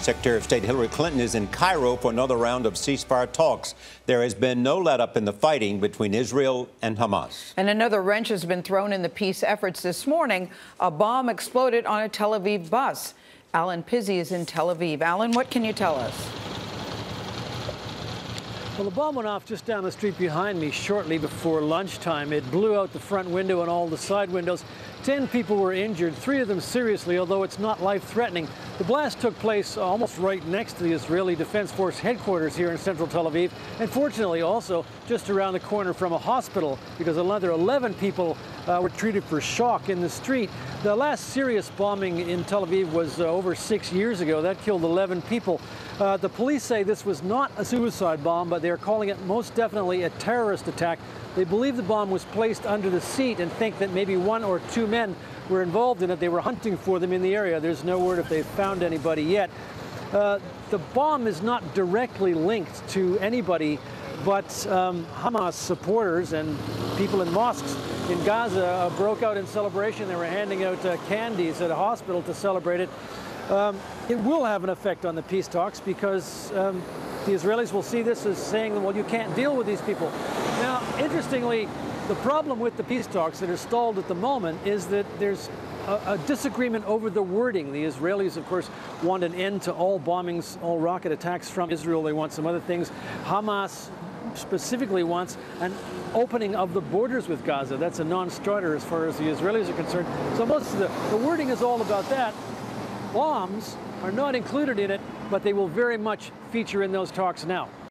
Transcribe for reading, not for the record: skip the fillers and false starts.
Secretary of State Hillary Clinton is in Cairo for another round of ceasefire talks. There has been no let-up in the fighting between Israel and Hamas. And another wrench has been thrown in the peace efforts this morning. A bomb exploded on a Tel Aviv bus. Allen Pizzey is in Tel Aviv. Allen, what can you tell us? Well, the bomb went off just down the street behind me shortly before lunchtime. It blew out the front window and all the side windows. 10 people were injured, 3 of them seriously, although it's not life-threatening. The blast took place almost right next to the Israeli Defense Force headquarters here in central Tel Aviv, and fortunately also just around the corner from a hospital, because another 11 people were treated for shock in the street. The last serious bombing in Tel Aviv was over 6 years ago. That killed 11 people. The police say this was not a suicide bomb, but they're calling it most definitely a terrorist attack. They believe the bomb was placed under the seat and think that maybe 1 or 2 men were involved in it. They were hunting for them in the area. There's no word if they've found anybody yet. The bomb is not directly linked to anybody, but Hamas supporters and people in mosques in Gaza broke out in celebration. They were handing out candies at a hospital to celebrate it. It will have an effect on the peace talks, because the Israelis will see this as saying, well, you can't deal with these people. Now, interestingly, the problem with the peace talks that are stalled at the moment is that there's a disagreement over the wording. The Israelis, of course, want an end to all bombings, all rocket attacks from Israel. They want some other things. Hamas specifically wants an opening of the borders with Gaza. That's a non-starter as far as the Israelis are concerned. So most of the wording is all about that. Bombs are not included in it, but they will very much feature in those talks now.